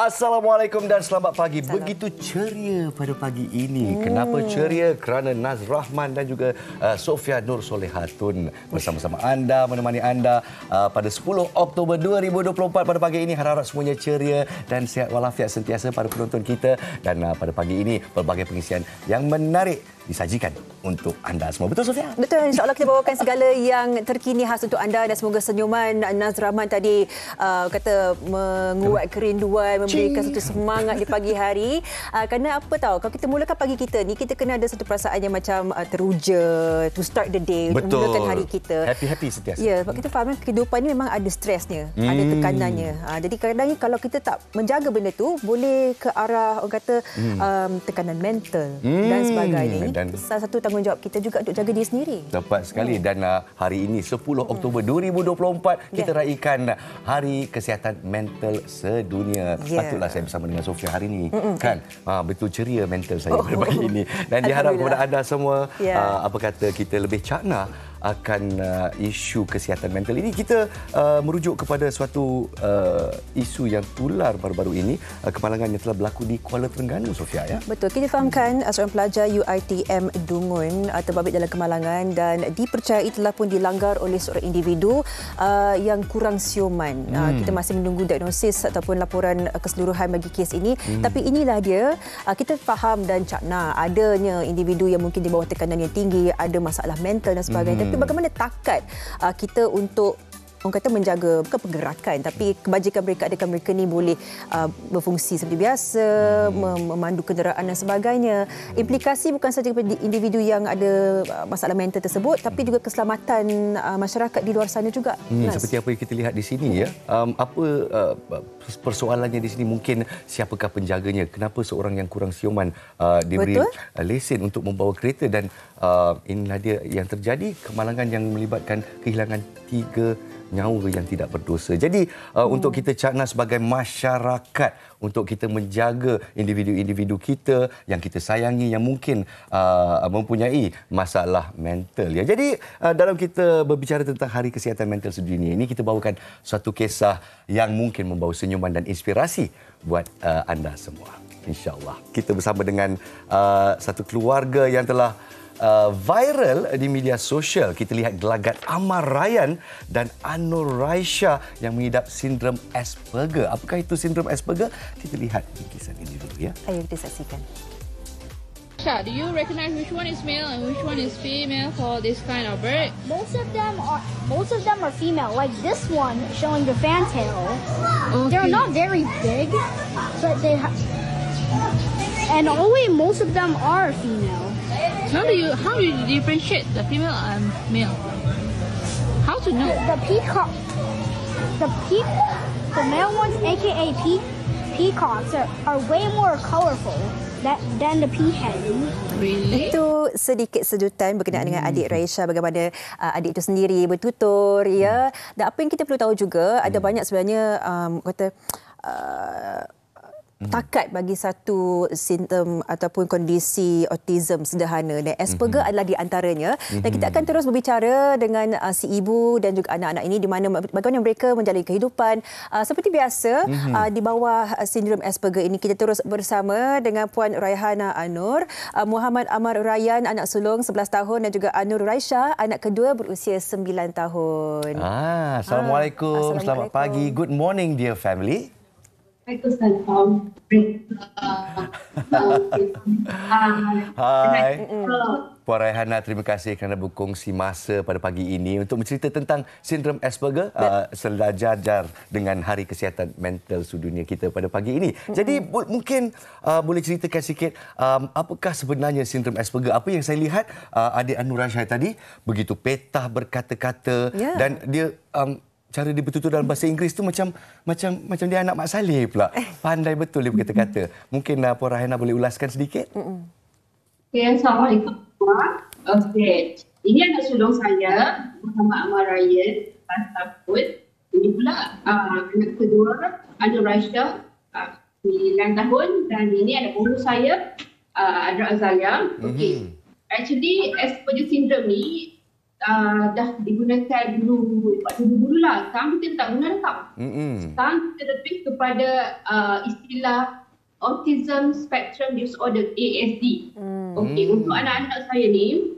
Assalamualaikum dan selamat pagi. Begitu ceria pada pagi ini. Kenapa ceria? Kerana Naz Rahman dan juga Sofia Nur Solehatun bersama-sama anda, menemani anda pada 10 Oktober 2024 pada pagi ini. Harap semuanya ceria dan sihat walafiat sentiasa para penonton kita. Dan pada pagi ini berbagai pengisian yang menarik disajikan untuk anda semua. Betul, Sofia? Betul. InsyaAllah kita bawakan segala yang terkini khas untuk anda dan semoga senyuman Naz Rahman tadi kata menguat kerinduan, memberikan satu semangat di pagi hari. Kerana apa tahu, kalau kita mulakan pagi kita ni, kita kena ada satu perasaan yang macam teruja, to start the day, untuk mulakan hari kita. Happy-happy sentiasa. Ya, sebab kita faham kehidupan ni memang ada stresnya, ada tekanannya. Jadi kadang-kadang kalau kita tak menjaga benda tu, boleh ke arah orang kata tekanan mental dan sebagainya. Dan salah satu tanggungjawab kita juga untuk jaga diri sendiri. Tepat sekali. Dan hari ini 10 Oktober 2024 kita raikan Hari Kesihatan Mental Sedunia. Patutlah saya bersama dengan Sofia hari ini. Kan? Betul ceria mental saya pada pagi ini. Dan diharap kepada anda semua apa kata kita lebih cakna akan isu kesihatan mental ini. Kita merujuk kepada suatu isu yang tular baru-baru ini, kemalangan yang telah berlaku di Kuala Terengganu, Sofia, ya. Betul. Kita fahamkan seorang pelajar UiTM Dungun terbabit dalam kemalangan dan dipercayai telah pun dilanggar oleh seorang individu yang kurang siuman. Kita masih menunggu diagnosis ataupun laporan keseluruhan bagi kes ini. Tapi inilah dia, kita faham dan cakna adanya individu yang mungkin di bawah tekanan yang tinggi, ada masalah mental dan sebagainya. Tapi bagaimana takat kita untuk orang kata menjaga bukan pergerakan tapi kebajikan mereka, adakah mereka ni boleh berfungsi seperti biasa, memandu kenderaan dan sebagainya. Implikasi bukan sahaja kepada individu yang ada masalah mental tersebut tapi juga keselamatan masyarakat di luar sana juga. Seperti apa yang kita lihat di sini, ya. Apa persoalannya di sini? Mungkin siapakah penjaganya? Kenapa seorang yang kurang siuman diberi lesen untuk membawa kereta, dan inilah dia yang terjadi, kemalangan yang melibatkan kehilangan 3 nyawa yang tidak berdosa. Jadi untuk kita cakna sebagai masyarakat, untuk kita menjaga individu-individu kita yang kita sayangi yang mungkin mempunyai masalah mental, ya. Jadi dalam kita berbicara tentang Hari Kesihatan Mental Sedunia ini, kita bawakan satu kisah yang mungkin membawa senyuman dan inspirasi buat anda semua. InsyaAllah. Kita bersama dengan satu keluarga yang telah viral di media sosial. Kita lihat gelagat Amar Ryan dan Anur Raisya yang mengidap sindrom Asperger. Apakah itu sindrom Asperger? Kita lihat kisah ini dulu, ya. Ayo kita saksikan. Do you recognize which one is male and which one is female for this kind of bird? Most of them are female. Like this one showing the fantail. Okay. They're not very big, but and only most of them are female. How do you differentiate the female and male? How to know? The male ones, aka peacocks, are way more colorful than the peahens. Really? Itu sedikit sedutan berkenaan dengan adik Raisya, bagaimana adik itu sendiri bertutur, ya. Dan apa yang kita perlu tahu juga, ada banyak sebenarnya takat bagi satu simptom ataupun kondisi autism sederhana, dan Asperger adalah di antaranya. Dan kita akan terus berbicara dengan si ibu dan juga anak-anak ini di mana bagaimana mereka menjalani kehidupan seperti biasa di bawah sindrom Asperger ini. Kita terus bersama dengan Puan Raihana Anur, Muhammad Amar Ryan anak sulung 11 tahun dan juga Anur Raisya anak kedua berusia 9 tahun. Assalamualaikum. Selamat pagi. Good morning, dear family. Hai. Puan Raihana, terima kasih kerana berkongsi masa pada pagi ini untuk bercerita tentang sindrom Asperger sejajar dengan Hari Kesihatan Mental Sedunia kita pada pagi ini. Jadi mungkin boleh ceritakan sikit apakah sebenarnya sindrom Asperger? Apa yang saya lihat adik Anur Raisya tadi begitu petah berkata-kata dan dia cara dia bertutur dalam bahasa Inggeris tu macam dia anak Mak Saleh pula. Pandai betul dia berkata-kata. Mungkin Puan Raihana boleh ulaskan sedikit? Assalamualaikum. Okey. Ini anak sulung saya, Muhammad Amar Ryan, 11 tahun. Ini pula anak kedua, Anur Raisya, 9 tahun. Dan ini anak bungsu saya, Adra Azalia. Okey. Actually, Asperger syndrome ni dah digunakan dulu lah. Sekarang kita tak guna dah tau. Sekarang kita lebih kepada istilah Autism Spectrum Disorder, ASD. Okey, untuk anak-anak saya ni,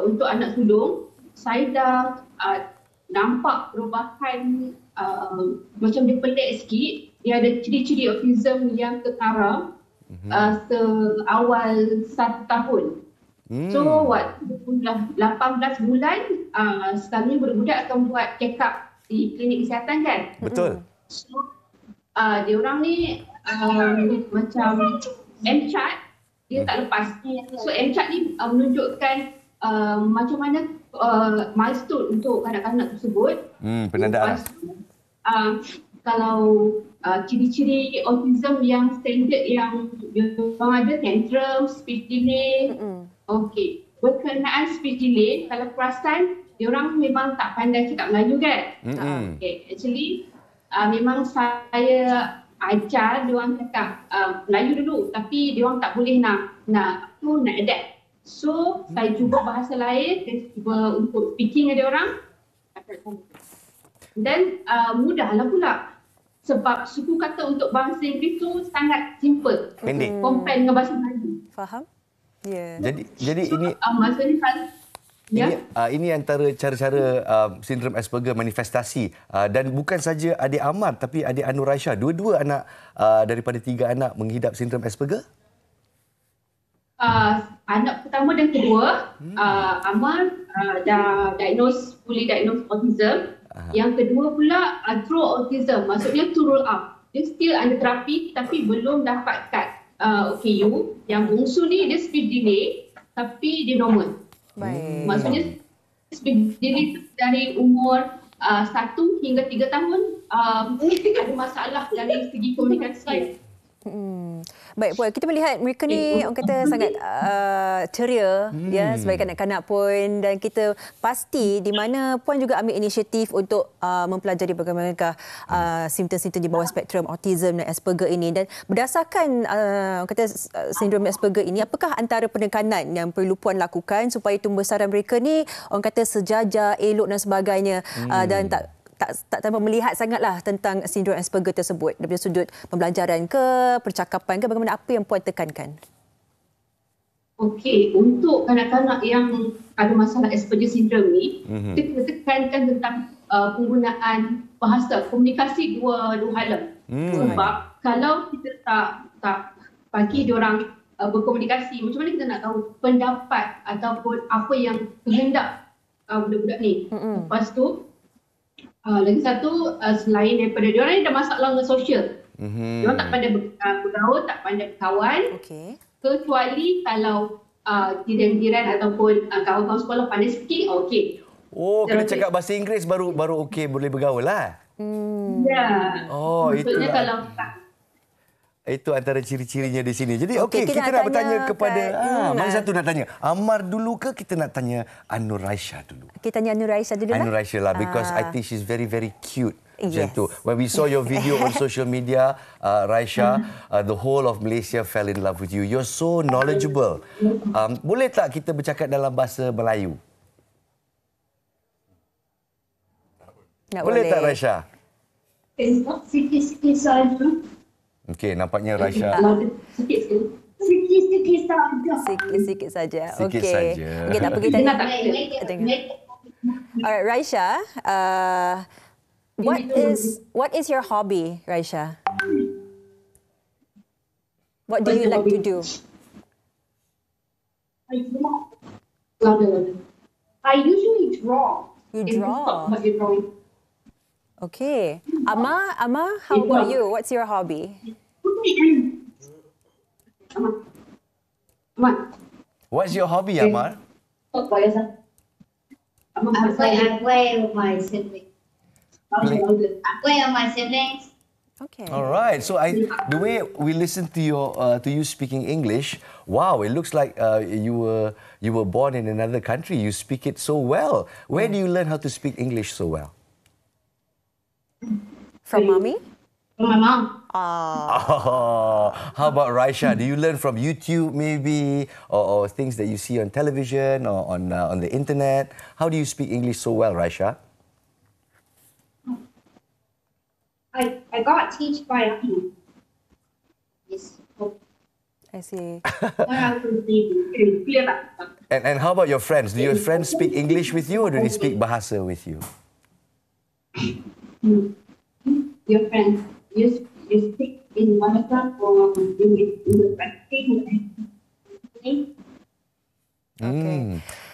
untuk anak sulung, saya dah nampak perubahan macam dia pelik sikit. Dia ada ciri-ciri autism yang ketara seawal 1 tahun. So, waktu 18 bulan, selalunya budak-budak akan buat check up di klinik kesihatan kan? Betul. So, diorang ni macam M-chart, dia tak lepas. So, M-chart ni menunjukkan macam mana milestone untuk kanak-kanak tersebut. Penandaan. Kalau ciri-ciri autism yang standard yang diorang ada, tantrum, speech delay. Okey, berkenaan speech delay, kalau perasan, diorang memang tak pandai cakap Melayu kan? Okay. Actually, memang saya ajar diorang cakap Melayu dulu, tapi diorang tak boleh nak adapt. So, saya cuba bahasa lain, saya cuba untuk speaking dengan diorang. Dan mudahlah pula. Sebab suku kata untuk bahasa Inggeris tu sangat simple. Pendek. Compare dengan bahasa Melayu. Faham? Ya. Jadi ini maksudnya kalau ini antara cara-cara sindrom Asperger manifestasi dan bukan saja adik Amar tapi adik Anur Raisya, dua-dua anak daripada 3 anak menghidap sindrom Asperger. Anak pertama dan kedua, Amar dah fully diagnosed autism. Yang kedua pula true autism, maksudnya to roll up. Dia still under terapi tapi belum dapat kad OKU. Yang bungsu ni dia speech delay tapi dia normal. Baik. Maksudnya speech delay dari umur 1 hingga 3 tahun ada masalah dari segi komunikasi. Baik Puan, kita melihat mereka ni orang kata sangat ceria ya sebagai kanak-kanak pun, dan kita pasti di mana Puan juga ambil inisiatif untuk mempelajari bagaimanakah simptom-simptom di bawah spektrum autism dan Asperger ini, dan berdasarkan orang kata sindrom Asperger ini, apakah antara penekanan yang perlu Puan lakukan supaya tumbuh besar mereka ni orang kata sejajar, elok dan sebagainya, dan tak tanpa melihat sangatlah tentang sindrom Asperger tersebut daripada sudut pembelajaran ke, percakapan ke, bagaimana, apa yang Puan tekankan? Okey, untuk kanak-kanak yang ada masalah Asperger syndrome ni, kita tekankan tentang penggunaan bahasa, komunikasi dua halam. Sebab kalau kita tak bagi diorang berkomunikasi, macam mana kita nak tahu pendapat ataupun apa yang kehendak budak-budak ni. Lepas tu, lagi satu, selain daripada diorang ni ada masalah dengan sosial. Diorang tak pandai bergaul, tak pandai berkawan. Kecuali kalau jiran-jiran ataupun kawan-kawan sekolah pandai speaking, okey. Oh, kena cakap bahasa Inggeris baru okey boleh bergaul lah. Ya. Oh, maksudnya kalau itu antara ciri-cirinya di sini. Jadi okey, kita nak bertanya kepada mana satu nak tanya? Amar dulu ke kita nak tanya Anur Raisya dulu? Kita tanya Anur Raisya dulu lah. Anur Raisya lah, because I think she's very cute. Yes. When we saw your video on social media, Raisya, the whole of Malaysia fell in love with you. You're so knowledgeable. Boleh tak kita bercakap dalam bahasa Melayu? Boleh tak, Raisya? sikit-sikit saja. Okey, nampaknya Raisya Sikit-sikit saja. Sikit-sikit saja. Sikit Okey. saja. Okey, tak apa, kita Alright, Raisya, what is your hobby, Raisya? What do you like to do? I usually draw. You draw. Drawing. Okay. Amma, how about you? What's your hobby? What's your hobby, Amar? I play with my siblings. I play with my siblings. Okay. All right. So the way we listen to you speaking English, wow, it looks like you were born in another country. You speak it so well. Where do you learn how to speak English so well? From mommy? From my mom. Oh, how about Raisha? Do you learn from YouTube maybe, or things that you see on television or on the internet? How do you speak English so well, Raisha? I got teach by yes. I see. Clear tak? And how about your friends? Do your friends speak English with you or do they speak Bahasa with you? Your friends, you speak in Bahasa or in the practicing.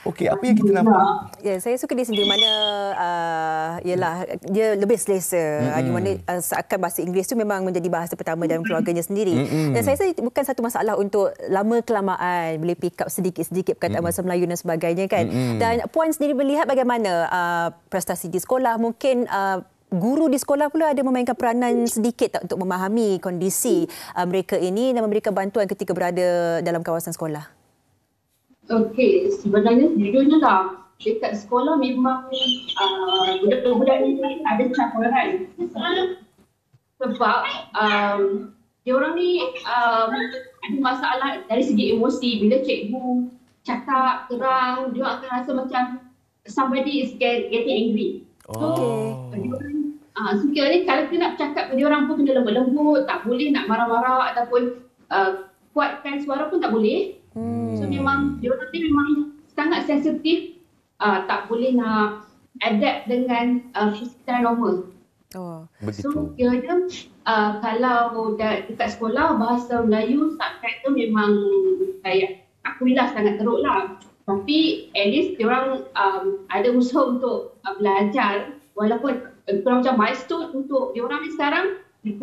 Okey, apa yang kita nampak? Ya, saya suka di sini mana ialah dia lebih selesa. Di mana seakan bahasa Inggeris tu memang menjadi bahasa pertama dalam keluarganya sendiri. Dan saya rasa bukan satu masalah untuk lama kelamaan boleh pick up sedikit-sedikit perkataan bahasa Melayu dan sebagainya kan. Dan Puan sendiri melihat bagaimana prestasi di sekolah, mungkin guru di sekolah pula ada memainkan peranan sedikit tak untuk memahami kondisi mereka ini dan memberikan bantuan ketika berada dalam kawasan sekolah. Okey, sebenarnya sejujurnya dekat sekolah memang budak-budak ni ada cabaran. Sebab dia orang ni ada masalah dari segi emosi. Bila cikgu cakap terang, dia akan rasa macam somebody is getting angry. So, sekiranya kalau kita nak cakap dengan dia orang pun kena lembut-lembut, tak boleh nak marah-marah ataupun kuatkan suara pun tak boleh. So memang dia orang ni memang sangat sensitif, tak boleh nak adapt dengan secara normal. Begitu. So kiranya kalau dekat sekolah bahasa Melayu subjek tu memang saya akuilah sangat teruk lah. Tapi at least dia orang ada usaha untuk belajar walaupun kurang macam milestone untuk dia orang ni sekarang di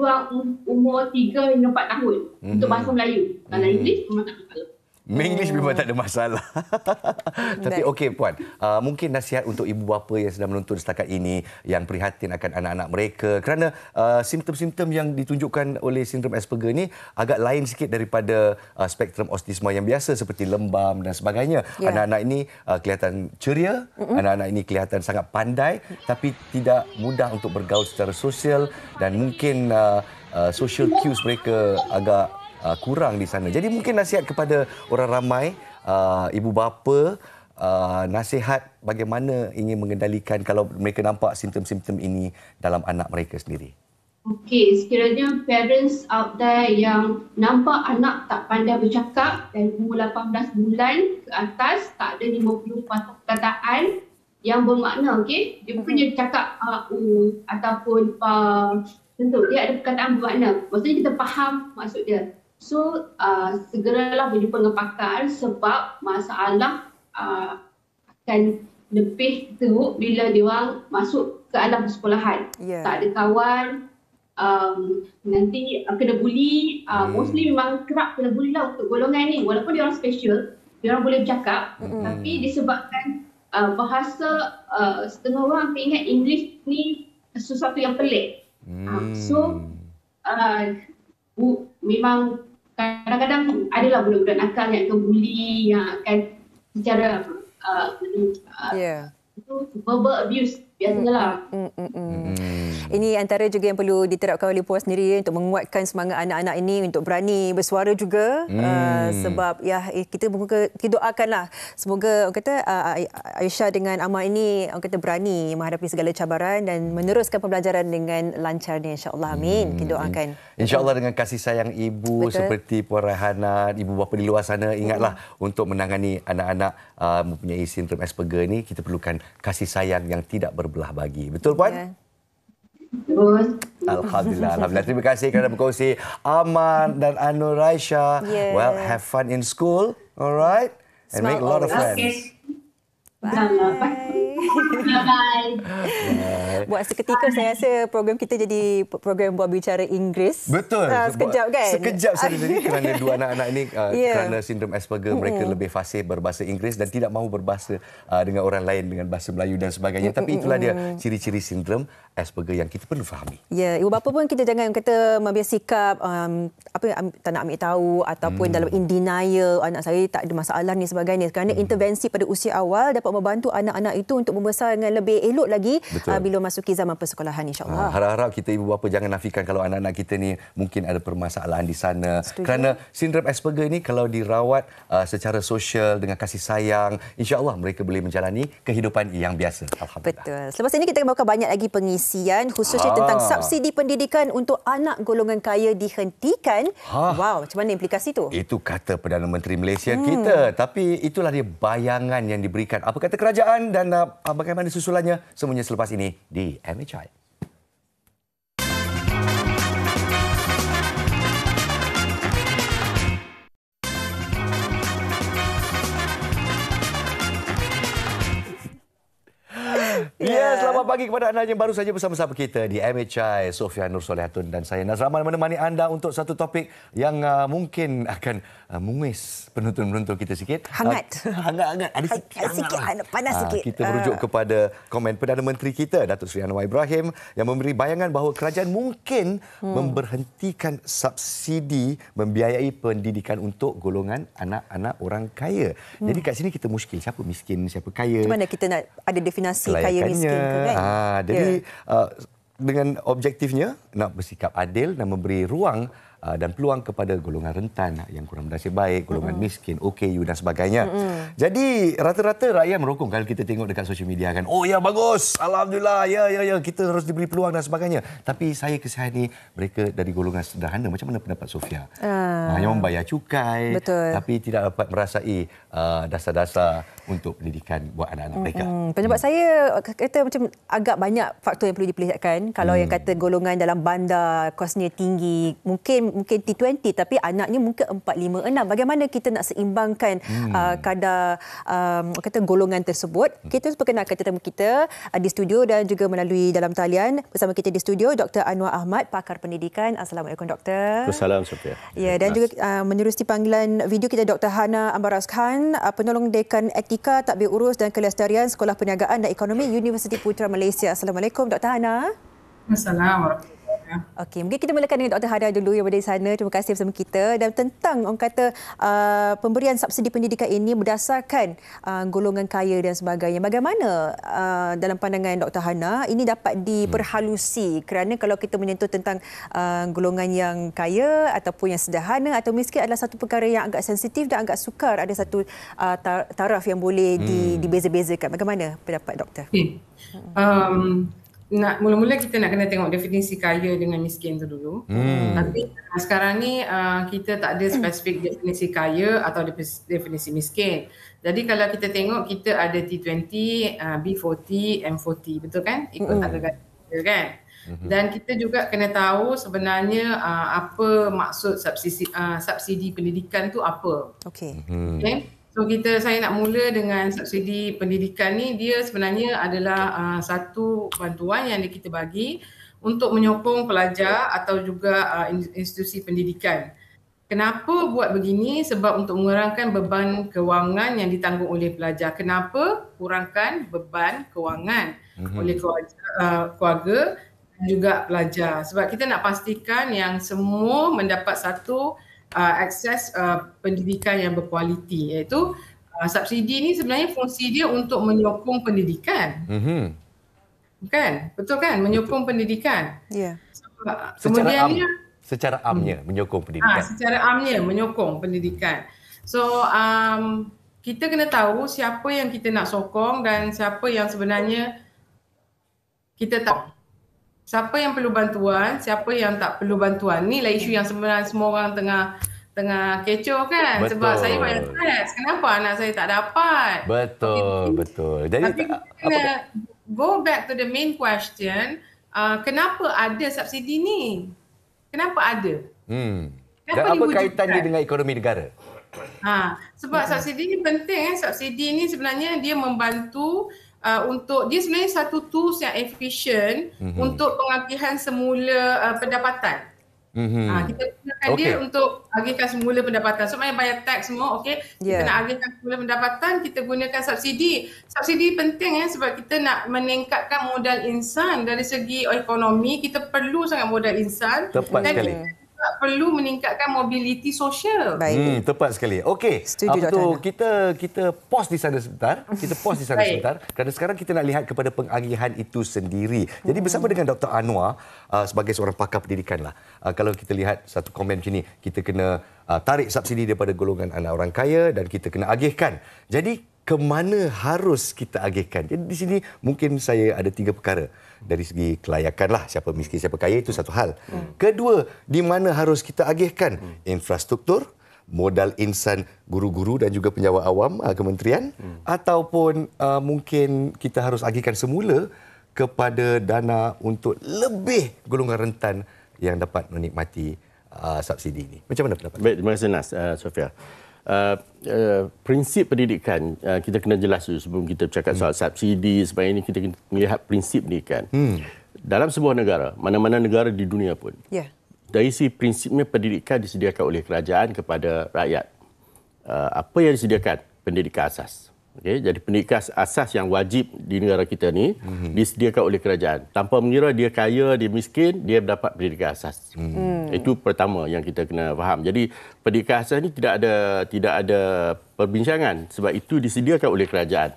umur 3 hingga 4 tahun untuk bahasa Melayu. Kalau English memang tak masalah. English memang tak ada masalah. Tapi okey Puan, mungkin nasihat untuk ibu bapa yang sedang menonton setakat ini yang prihatin akan anak-anak mereka kerana simptom-simptom yang ditunjukkan oleh sindrom Asperger ni agak lain sikit daripada spektrum autisma yang biasa seperti lembam dan sebagainya. Anak-anak ini kelihatan ceria, anak-anak ini kelihatan sangat pandai tapi tidak mudah untuk bergaul secara sosial dan mungkin social cues mereka agak kurang di sana. Jadi mungkin nasihat kepada orang ramai, ibu bapa, nasihat bagaimana ingin mengendalikan kalau mereka nampak simptom-simptom ini dalam anak mereka sendiri. Okey, sekiranya parents out there yang nampak anak tak pandai bercakap dari umur 18 bulan ke atas, tak ada 50 patah perkataan yang bermakna, okey? Dia punya cakap ataupun tentu dia ada perkataan bermakna. Maksudnya kita faham maksud dia. So, segeralah berjumpa dengan pakar sebab masalah akan lebih teruk bila dia orang masuk ke alam persekolahan. Tak ada kawan, nanti kena bully. Mostly memang kerap kena bully lah untuk golongan ni. Walaupun dia orang special, dia orang boleh bercakap. Tapi disebabkan bahasa setengah orang ingat English ni sesuatu yang pelik. So, memang kadang-kadang adalah budak-budak nakal yang akan bully, yang akan secara itu verbal abuse biasanya lah. Ini antara juga yang perlu diterapkan oleh Puan sendiri untuk menguatkan semangat anak-anak ini untuk berani bersuara juga. Sebab kita doakanlah semoga orang kata Aisyah dengan Amal ini orang kata berani menghadapi segala cabaran dan meneruskan pembelajaran dengan lancarnya, insya-Allah. Amin. Kita doakan. InsyaAllah dengan kasih sayang ibu seperti Puan Raihanah, ibu bapa di luar sana, ingatlah untuk menangani anak-anak mempunyai sindrom Asperger ni kita perlukan kasih sayang yang tidak berbelah bagi. Betul Puan? Alhamdulillah. Terima kasih kerana berkongsi Aman dan Anur Raisha. Well, have fun in school, alright? And make a lot of friends. Bye. Bye. Buat seketika saya rasa program kita jadi program buat bicara Inggeris. Betul. Sekejap kan? Sekejap saja jadi kerana dua anak-anak ini kerana sindrom Asperger mereka lebih fasih berbahasa Inggeris dan tidak mahu berbahasa dengan orang lain dengan bahasa Melayu dan sebagainya. Tapi itulah dia ciri-ciri sindrom Asperger yang kita perlu fahami. Ya, ibu bapa pun kita jangan kata mengambil sikap tak nak ambil tahu ataupun dalam in denial anak saya tak ada masalah ni sebagainya. Kerana intervensi pada usia awal dapat membantu anak-anak itu untuk membesar dengan lebih elok lagi bila masuki zaman persekolahan, insya-Allah. Harap-harap kita ibu bapa jangan nafikan kalau anak-anak kita ni mungkin ada permasalahan di sana. Kerana sindrom Asperger ni kalau dirawat secara sosial dengan kasih sayang, insya-Allah mereka boleh menjalani kehidupan yang biasa. Alhamdulillah. Betul. Selepas ini kita akan bawakan banyak lagi pengisian khususnya tentang subsidi pendidikan untuk anak golongan kaya dihentikan. Wow, macam mana implikasi tu? Itu kata Perdana Menteri Malaysia kita. Tapi itulah dia bayangan yang diberikan. Apa kata kerajaan dan bagaimana susulannya? Semuanya selepas ini di MHI. Ya, selamat pagi kepada anda yang baru saja bersama-sama kita di MHI. Sofia Nur Solehatun dan saya Nazraman menemani anda untuk satu topik yang mungkin akan menguis penonton-penonton kita sikit. Hangat. Hangat-hangat. Ada sikit panas sikit. Kita merujuk kepada komen Perdana Menteri kita, Datuk Seri Anwar Ibrahim, yang memberi bayangan bahawa kerajaan mungkin memberhentikan subsidi membiayai pendidikan untuk golongan anak-anak orang kaya. Jadi kat sini kita muskil. Siapa miskin, siapa kaya. Macam mana kita nak ada definisi kaya miskin ke kan? Jadi dengan objektifnya nak bersikap adil dan memberi ruang dan peluang kepada golongan rentan yang kurang bernasib baik, golongan miskin, OKU dan sebagainya. Jadi rata-rata rakyat merokong kalau kita tengok dekat sosial media kan. Oh ya, bagus. Alhamdulillah. Ya, kita harus diberi peluang dan sebagainya. Tapi saya kesihani mereka dari golongan sederhana. Macam mana pendapat Sofia? Yang membayar cukai tapi tidak dapat merasai dasar-dasar untuk pendidikan buat anak-anak mereka. Pendapat saya kata macam agak banyak faktor yang perlu diperlihatkan. Kalau yang kata golongan dalam bandar kosnya tinggi, mungkin T20 tapi anaknya mungkin 4, 5, 6. Bagaimana kita nak seimbangkan kadar kata golongan tersebut? Kita perkenalkan tetamu kita di studio dan juga melalui dalam talian. Bersama kita di studio Dr. Anwar Ahmad, pakar pendidikan. Assalamualaikum Doktor. Assalamualaikum Sofia. Ya, dan juga menerusi panggilan video kita Dr. Hana Ambaraz Khan, penolong dekan etika, tadbir urus dan kelestarian Sekolah Perniagaan dan Ekonomi Universiti Putra Malaysia. Assalamualaikum Dr. Hana. Assalamualaikum. Okey, mungkin kita mulakan dengan Dr. Hana dulu yang berada di sana. Terima kasih bersama kita. Dan tentang orang kata pemberian subsidi pendidikan ini berdasarkan golongan kaya dan sebagainya. Bagaimana dalam pandangan Dr. Hana ini dapat diperhalusi? Kerana kalau kita menyentuh tentang golongan yang kaya ataupun yang sederhana atau miskin adalah satu perkara yang agak sensitif dan agak sukar. Ada satu taraf yang boleh dibeza-bezakan. Bagaimana pendapat doktor? Okay. Mula-mula kita nak kena tengok definisi kaya dengan miskin tu dulu. Tapi sekarang ni kita tak ada spesifik definisi kaya atau definisi miskin. Jadi kalau kita tengok kita ada T20, B40, M40, betul kan? Ikut harga kan? Dan kita juga kena tahu sebenarnya apa maksud subsidi pendidikan tu apa. Okey. Okay? So saya nak mula dengan subsidi pendidikan ni, dia sebenarnya adalah satu bantuan yang kita bagi untuk menyokong pelajar atau juga institusi pendidikan. Kenapa buat begini? Sebab untuk mengurangkan beban kewangan yang ditanggung oleh pelajar. Kenapa kurangkan beban kewangan oleh keluarga dan juga pelajar? Sebab kita nak pastikan yang semua mendapat satu akses pendidikan yang berkualiti, iaitu subsidi ni sebenarnya fungsi dia untuk menyokong pendidikan. Kan? Betul kan? Menyokong pendidikan. Ya. Kemudiannya secara amnya menyokong pendidikan. Secara amnya menyokong pendidikan. So kita kena tahu siapa yang kita nak sokong dan siapa yang sebenarnya kita tahu. Siapa yang perlu bantuan, siapa yang tak perlu bantuan. Inilah isu yang sebenarnya semua orang tengah kecoh kan. Betul. Sebab saya banyak stres. Kenapa anak saya tak dapat? Betul. Jadi tapi kita kena go back to the main question. Kenapa ada subsidi ni? Kenapa ada? Dan apa kaitannya dengan ekonomi negara? Sebab subsidi ni penting. Subsidi ni sebenarnya dia membantu untuk dia sebenarnya satu tools yang efisien untuk pengagihan semula pendapatan. Kita gunakan dia untuk agihkan semula pendapatan. So, bayar tax semua, okey. Kita nak agihkan semula pendapatan, kita gunakan subsidi. Subsidi penting sebab kita nak meningkatkan modal insan dari segi ekonomi. Kita perlu sangat modal insan. Tepat sekali. tak perlu meningkatkan mobiliti sosial. Baik. Tepat sekali. Okey, Setuju, Dr. Hana. kita pause di sana sebentar. Baik. Kerana sekarang kita nak lihat kepada pengagihan itu sendiri. Jadi bersama dengan Dr. Anwar sebagai seorang pakar pendidikan lah. Kalau kita lihat satu komen macam ni, kita kena tarik subsidi daripada golongan anak orang kaya dan kita kena agihkan. Jadi ke mana harus kita agihkan? Jadi di sini mungkin saya ada 3 perkara. Dari segi kelayakan lah, siapa miskin, siapa kaya itu satu hal. Kedua, di mana harus kita agihkan? Infrastruktur, modal insan guru-guru dan juga penjawat awam kementerian, ataupun mungkin kita harus agihkan semula kepada dana untuk lebih golongan rentan yang dapat menikmati subsidi ini. Macam mana pendapat? Baik, terima kasih Nas, Sofia. Prinsip pendidikan kita kena jelas dulu sebelum kita bercakap soal subsidi sebagainya. Ini kita kena melihat prinsip pendidikan. Dalam sebuah negara, mana-mana negara di dunia pun, dari si prinsipnya pendidikan disediakan oleh kerajaan kepada rakyat. Apa yang disediakan? Pendidikan asas. Okay? Jadi pendidikan asas yang wajib di negara kita ni disediakan oleh kerajaan. Tanpa mengira dia kaya, dia miskin, dia mendapat pendidikan asas. Itu pertama yang kita kena faham. Jadi pendidikan asas ni tidak ada perbincangan sebab itu disediakan oleh kerajaan.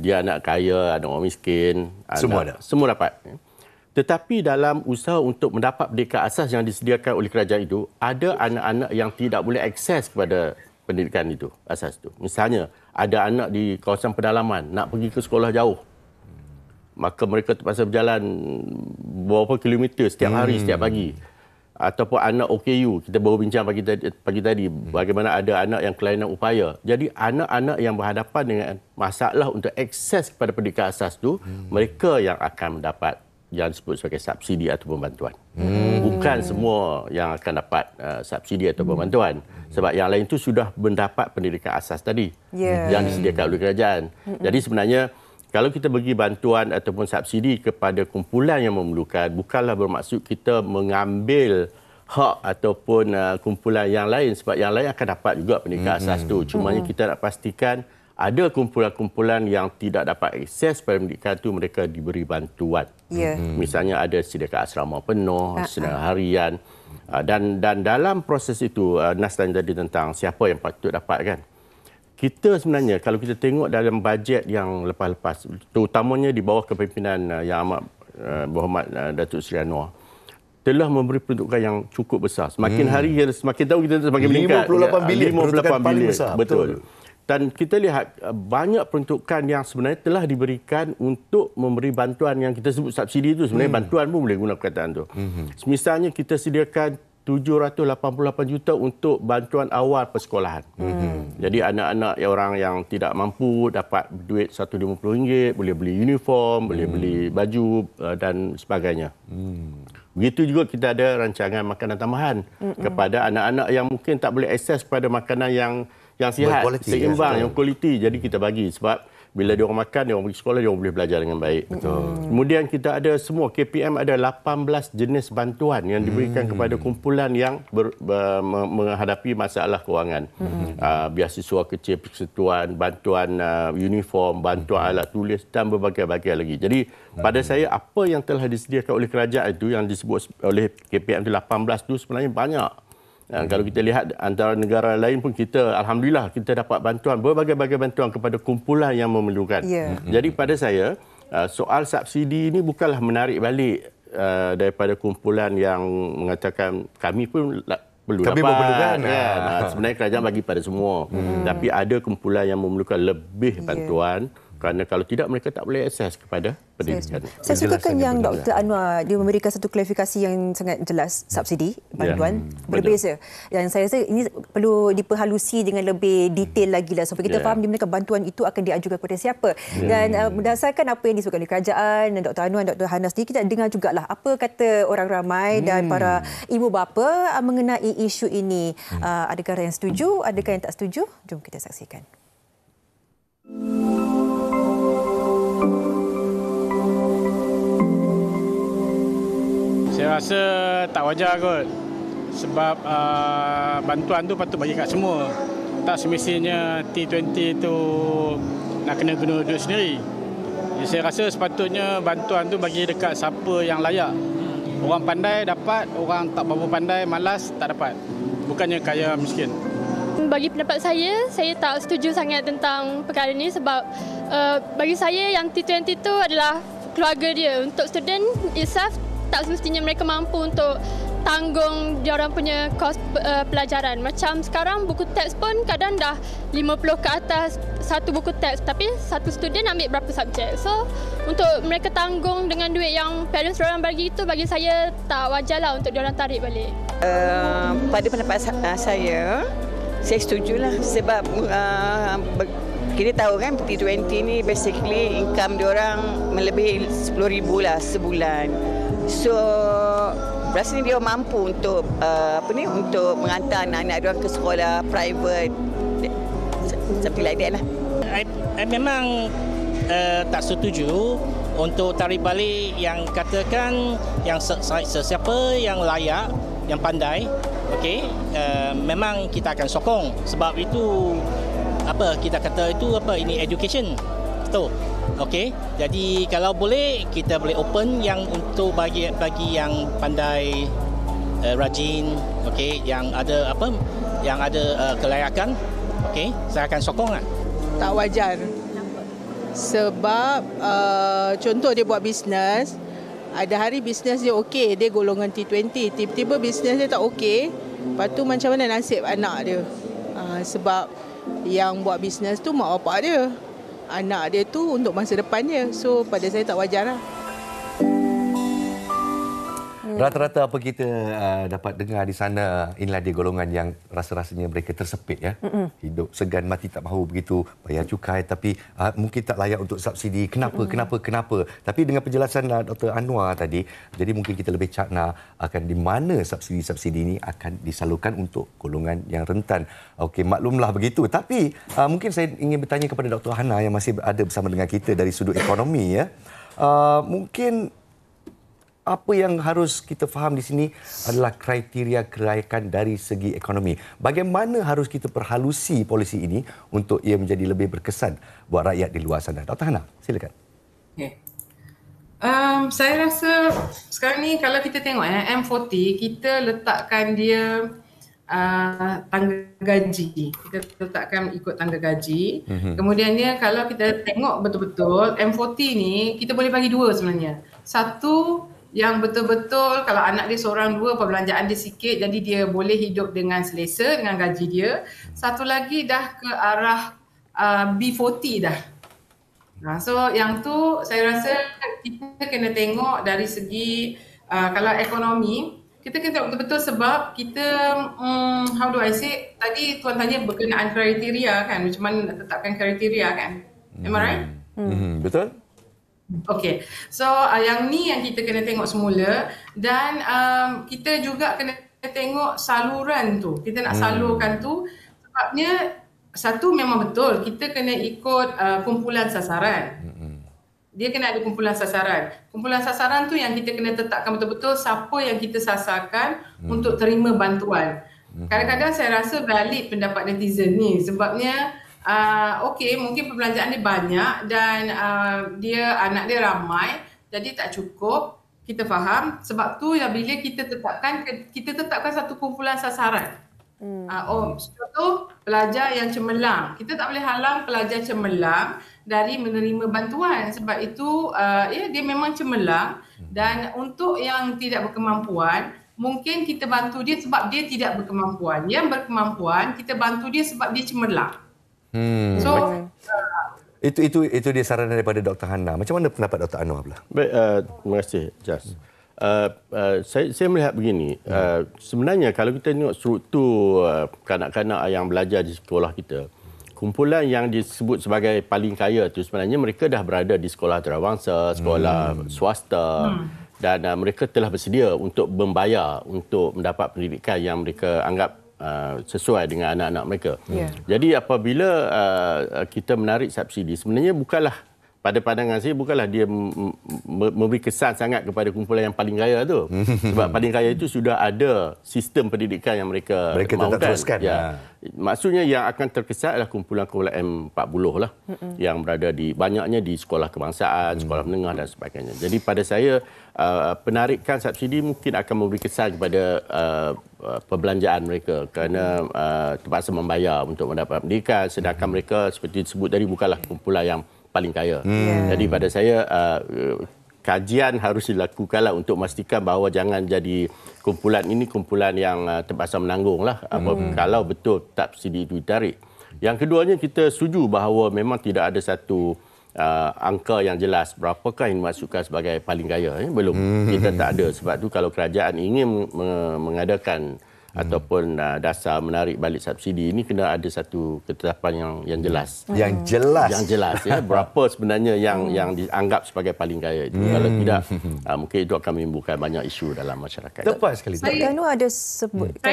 Dia anak kaya, anak orang miskin, semua dapat. Tetapi dalam usaha untuk mendapat pendidikan asas yang disediakan oleh kerajaan itu, ada anak-anak yang tidak boleh akses kepada pendidikan itu, asas itu. Misalnya, ada anak di kawasan pedalaman nak pergi ke sekolah jauh. Maka mereka terpaksa berjalan beberapa kilometer setiap hari, setiap pagi. Ataupun anak OKU, kita baru bincang pagi tadi, bagaimana ada anak yang kelainan upaya. Jadi anak-anak yang berhadapan dengan masalah untuk akses kepada pendidikan asas itu, mereka yang akan mendapat yang disebut sebagai subsidi ataupun bantuan. Bukan semua yang akan dapat subsidi ataupun bantuan. Sebab yang lain itu sudah mendapat pendidikan asas tadi yang disediakan oleh kerajaan. Jadi sebenarnya kalau kita bagi bantuan ataupun subsidi kepada kumpulan yang memerlukan, bukanlah bermaksud kita mengambil hak ataupun kumpulan yang lain sebab yang lain akan dapat juga pendidikan asas itu. Cumanya kita nak pastikan ada kumpulan-kumpulan yang tidak dapat akses pada pendidikan itu, mereka diberi bantuan. Misalnya ada sediakan asrama penuh, sedang harian. Dan dalam proses itu, Nas tanya tadi tentang siapa yang patut dapat kan. Kita sebenarnya, kalau kita tengok dalam bajet yang lepas-lepas, terutamanya di bawah kepimpinan Yang Amat Berhormat Datuk Seri Anwar, telah memberi peruntukan yang cukup besar. Semakin hari, semakin tahu kita semakin meningkat. 58 bilion. 58 bilion. Besar. Betul. Dan kita lihat banyak peruntukan yang sebenarnya telah diberikan untuk memberi bantuan yang kita sebut subsidi itu. Sebenarnya bantuan pun boleh guna perkataan itu. Misalnya kita sediakan 788 juta untuk bantuan awal persekolahan. Jadi anak-anak orang yang tidak mampu dapat duit RM150, boleh beli uniform, boleh beli baju dan sebagainya. Begitu juga kita ada rancangan makanan tambahan kepada anak-anak yang mungkin tak boleh akses kepada makanan yang sihat, seimbang, yang kualiti. Jadi kita bagi sebab bila dia orang makan, dia orang pergi sekolah, dia orang boleh belajar dengan baik. Kemudian kita ada semua KPM ada 18 jenis bantuan yang diberikan kepada kumpulan yang menghadapi masalah kewangan. Biasiswa kecil persekutuan, bantuan uniform, bantuan alat tulis dan berbagai-bagai lagi. Jadi pada saya apa yang telah disediakan oleh kerajaan itu yang disebut oleh KPM itu 18 itu sebenarnya banyak. Kalau kita lihat antara negara lain pun kita, alhamdulillah, kita dapat bantuan, berbagai-bagai bantuan kepada kumpulan yang memerlukan. Jadi pada saya, soal subsidi ini bukanlah menarik balik daripada kumpulan yang mengatakan kami pun perlu dapat. Sebenarnya kerajaan bagi pada semua. Tapi ada kumpulan yang memerlukan lebih bantuan. Kerana kalau tidak, mereka tak boleh akses kepada pendidikan. Saya sukakan yang Dr. Anwar, dia memberikan satu klarifikasi yang sangat jelas, subsidi, bantuan, berbeza. Dan saya rasa ini perlu diperhalusi dengan lebih detail lagi lah, supaya kita faham di mana bantuan itu akan diajukan kepada siapa. Dan berdasarkan apa yang disebutkan oleh kerajaan, dan Dr. Anwar dan Dr. Hana sendiri, kita dengar jugalah apa kata orang ramai dan para ibu bapa mengenai isu ini. Adakah yang setuju, adakah yang tak setuju? Jom kita saksikan. Saya rasa tak wajar kot. Sebab bantuan tu patut bagi kat semua. Tak semestinya T20 tu nak kena guna duit sendiri. Jadi saya rasa sepatutnya bantuan tu bagi dekat siapa yang layak. Orang pandai dapat, orang tak berapa pandai, malas tak dapat. Bukannya kaya miskin. Bagi pendapat saya tak setuju sangat tentang perkara ini sebab bagi saya yang T20 itu adalah keluarga dia. Untuk student itself, tak semestinya mereka mampu untuk tanggung diorang punya kos pelajaran. Macam sekarang buku teks pun kadang dah 50 ke atas satu buku teks, tapi satu student ambil berapa subjek. So untuk mereka tanggung dengan duit yang parents diorang bagi itu, bagi saya tak wajarlah untuk diorang tarik balik. Pada pendapat saya setujulah sebab kita tahu kan T20 ni basically income diorang melebihi 10,000 lah sebulan. So rasanya dia mampu untuk untuk mengantar anak-anak diorang ke sekolah private, something like that lah. I memang tak setuju untuk tarik balik yang katakan yang sesiapa yang layak, yang pandai, okey, memang kita akan sokong sebab itu apa kita kata itu apa ini education, betul. Okey, jadi kalau boleh kita boleh open yang untuk bagi yang pandai, rajin, okey, yang ada apa, yang ada kelayakan, okey, saya akan sokong lah. Tak wajar. Sebab contoh dia buat bisnes, ada hari bisnes dia okey, dia golongan T20, tiba-tiba bisnes dia tak okey, lepas tu macam mana nasib anak dia? Sebab yang buat bisnes tu mak bapak dia. Anak dia tu untuk masa depan dia. So pada saya tak wajar lah. Rata-rata apa kita dapat dengar di sana, inilah dia golongan yang rasa-rasanya mereka tersepit ya. Hidup segan mati tak mahu begitu, bayar cukai tapi mungkin tak layak untuk subsidi. Kenapa? Tapi dengan penjelasan Dr. Anwar tadi, jadi mungkin kita lebih cakna akan di mana subsidi-subsidi ini akan disalurkan untuk golongan yang rentan. Okey, maklumlah begitu. Tapi mungkin saya ingin bertanya kepada Dr. Hana yang masih ada bersama dengan kita dari sudut ekonomi ya. Mungkin apa yang harus kita faham di sini adalah kriteria kelayakan dari segi ekonomi. Bagaimana harus kita perhalusi polisi ini untuk ia menjadi lebih berkesan buat rakyat di luar sana. Dr. Hana, silakan. Okay. Saya rasa sekarang ni kalau kita tengok M40, kita letakkan dia tangga gaji. Kita letakkan ikut tangga gaji. Kemudiannya kalau kita tengok betul-betul M40 ni kita boleh bagi dua sebenarnya. Satu yang betul-betul kalau anak dia seorang dua, perbelanjaan dia sikit, jadi dia boleh hidup dengan selesa dengan gaji dia. Satu lagi dah ke arah B40 dah. So yang tu saya rasa kita kena tengok dari segi kalau ekonomi, kita kena tengok betul-betul sebab kita how do I say, tadi tuan tanya berkenaan kriteria kan, macam mana nak tetapkan kriteria kan. Am I right? Betul. Okey, so yang ni yang kita kena tengok semula dan kita juga kena tengok saluran tu. Kita nak salurkan tu sebabnya satu memang betul kita kena ikut kumpulan sasaran. Dia kena ada kumpulan sasaran. Kumpulan sasaran tu yang kita kena tetapkan betul-betul siapa yang kita sasarkan untuk terima bantuan. Kadang-kadang saya rasa valid pendapat netizen ni sebabnya okey, mungkin perbelanjaan dia banyak dan anak dia ramai, jadi tak cukup. Kita faham. Sebab tu ya bila kita tetapkan satu kumpulan sasaran. Contoh pelajar yang cemerlang. Kita tak boleh halang pelajar cemerlang dari menerima bantuan sebab itu dia memang cemerlang dan untuk yang tidak berkemampuan mungkin kita bantu dia sebab dia tidak berkemampuan. Yang berkemampuan kita bantu dia sebab dia cemerlang. So itu dia saranan daripada Dr. Hana. Macam mana pendapat Dr. Anwar pula? Baik, terima kasih Jas. Saya melihat begini, sebenarnya kalau kita tengok struktur kanak-kanak yang belajar di sekolah kita, kumpulan yang disebut sebagai paling kaya itu sebenarnya mereka dah berada di sekolah antarabangsa, sekolah swasta dan mereka telah bersedia untuk membayar untuk mendapat pendidikan yang mereka anggap sesuai dengan anak-anak mereka. Jadi apabila kita menarik subsidi, sebenarnya bukanlah pada pandangan saya bukanlah dia memberi kesan sangat kepada kumpulan yang paling kaya tu. Sebab paling kaya itu sudah ada sistem pendidikan yang mereka tetap teruskan. Ya. Maksudnya yang akan terkesan adalah kumpulan-kumpulan M40 lah. Yang berada banyaknya di sekolah kebangsaan, sekolah menengah dan sebagainya. Jadi pada saya penarikan subsidi mungkin akan memberi kesan kepada perbelanjaan mereka kerana terpaksa membayar untuk mendapat pendidikan, sedangkan mereka seperti disebut tadi bukanlah kumpulan yang paling kaya. Jadi pada saya kajian harus dilakukanlah untuk memastikan bahawa jangan jadi kumpulan ini kumpulan yang terpaksa menanggung lah kalau betul subsidi itu ditarik. Yang keduanya kita setuju bahawa memang tidak ada satu angka yang jelas berapakah yang dimasukkan sebagai paling kaya. Belum. Kita tak ada. Sebab tu kalau kerajaan ingin mengadakan ataupun dasar menarik balik subsidi ini kena ada satu ketetapan yang jelas. Yang jelas ya, berapa sebenarnya yang dianggap sebagai paling kaya itu. Kalau tidak mungkin itu akan menimbulkan banyak isu dalam masyarakat. Tepat sekali. Saya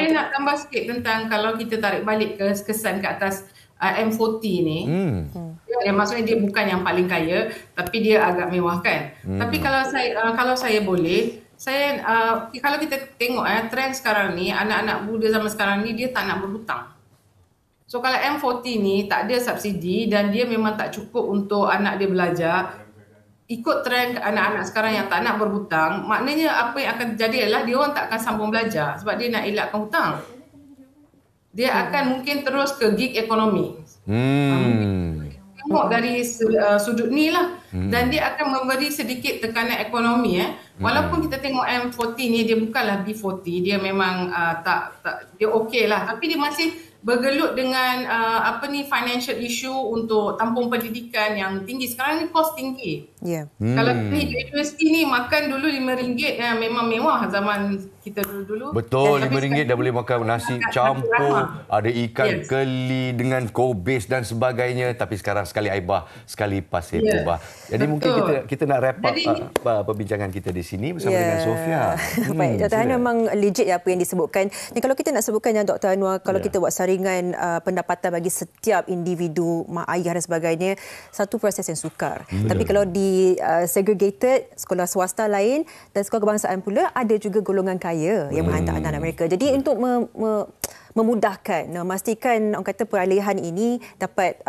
nak tambah sikit tentang kalau kita tarik balik kesan ke atas M40 ni. Maksudnya dia bukan yang paling kaya tapi dia agak mewah kan. Tapi kalau saya boleh, kalau kita tengok trend sekarang ni, anak-anak muda zaman sekarang ni dia tak nak berhutang. So kalau M40 ni tak ada subsidi dan dia memang tak cukup untuk anak dia belajar, ikut trend anak-anak sekarang yang tak nak berhutang, maknanya apa yang akan terjadi adalah dia orang tak akan sambung belajar sebab dia nak elakkan hutang. Dia akan mungkin terus ke gig ekonomi. Tengok dari sudut ni lah. Dan dia akan memberi sedikit tekanan ekonomi. Walaupun kita tengok M40 ni dia bukanlah B40, dia memang dia okey lah. Tapi dia masih bergelut dengan financial issue untuk tampung pendidikan yang tinggi. Sekarang ni kos tinggi. Kalau universiti ni makan dulu RM5 memang mewah zaman kita dulu. Betul, RM5 dah boleh makan nasi campur, ada ikan keli dengan kobis dan sebagainya. Tapi sekarang sekali aibah, sekali pasir kubah. Jadi mungkin kita nak wrap up perbincangan kita di sini bersama dengan Sofia. Baik, Dr. Anwar memang legit apa yang disebutkan. Dan kalau kita nak sebutkan yang Dr. Anwar, kalau kita buat saringan pendapatan bagi setiap individu, mak ayah dan sebagainya, satu proses yang sukar. Tapi kalau di segregated, sekolah swasta lain dan sekolah kebangsaan pula, ada juga golongan kaya yang menghantar anak-anak mereka. Jadi untuk memudahkan, memastikan orang kata peralihan ini dapat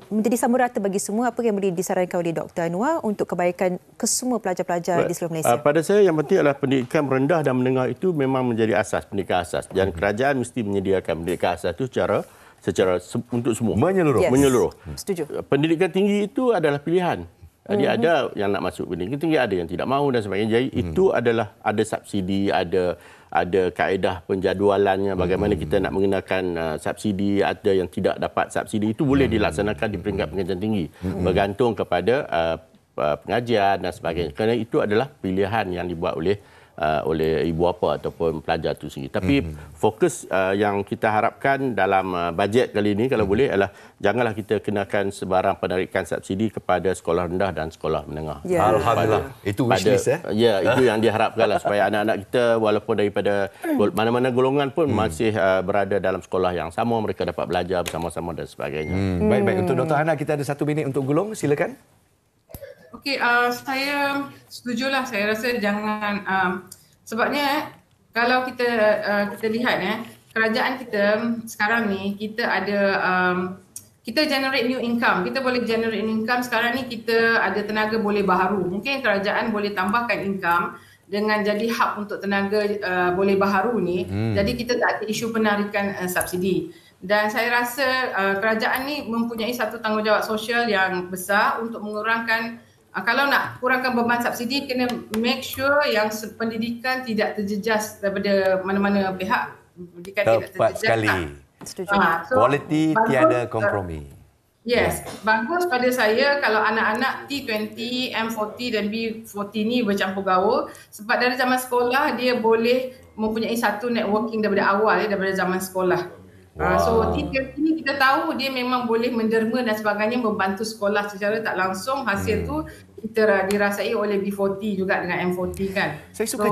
menjadi sama rata bagi semua, apa yang boleh disarankan oleh Dr. Anwar untuk kebaikan kesemua pelajar-pelajar di seluruh Malaysia? Pada saya yang penting adalah pendidikan rendah dan menengah itu memang menjadi asas, pendidikan asas. Dan kerajaan mesti menyediakan pendidikan asas itu secara untuk semua. Menyeluruh. Setuju. Pendidikan tinggi itu adalah pilihan. Jadi ada yang nak masuk pendidikan tinggi, ada yang tidak mahu dan sebagainya. Jadi itu adalah ada subsidi, ada kaedah penjadualannya, bagaimana kita nak mengenakan subsidi, ada yang tidak dapat subsidi. Itu boleh dilaksanakan di peringkat pengajian tinggi. Bergantung kepada pengajian dan sebagainya. Kerana itu adalah pilihan yang dibuat oleh ibu bapa ataupun pelajar itu sendiri. Tapi fokus yang kita harapkan dalam bajet kali ini kalau boleh adalah janganlah kita kenakan sebarang penarikan subsidi kepada sekolah rendah dan sekolah menengah. Alhamdulillah. Itu wishlist Ya, itu yang diharapkanlah supaya anak-anak kita walaupun daripada mana-mana golongan pun masih berada dalam sekolah yang sama, mereka dapat belajar bersama-sama dan sebagainya. Baik. Untuk Dr. Hana, kita ada 1 minit untuk gulung. Silakan. Okey, saya setujulah. Saya rasa jangan sebabnya kalau kita lihat kerajaan kita sekarang ni kita ada kita generate new income. Kita boleh generate income. Sekarang ni kita ada tenaga boleh baharu. Mungkin kerajaan boleh tambahkan income dengan jadi hub untuk tenaga boleh baharu ni. Jadi kita tak ada isu penarikan subsidi. Dan saya rasa kerajaan ni mempunyai satu tanggungjawab sosial yang besar untuk mengurangkan kalau nak kurangkan beban subsidi, kena make sure yang pendidikan tidak terjejas daripada mana-mana pihak. Pendidikan tepat sekali. Kualiti tiada kompromi. Yes, bagus pada saya kalau anak-anak T20, M40 dan B40 ni bercampur gaul. Sebab dari zaman sekolah, dia boleh mempunyai satu networking daripada awal, daripada zaman sekolah. So T20 ni kita tahu dia memang boleh menderma dan sebagainya, membantu sekolah secara tak langsung. Hasil tu kita dirasai oleh B40 juga dengan M40 kan. Saya suka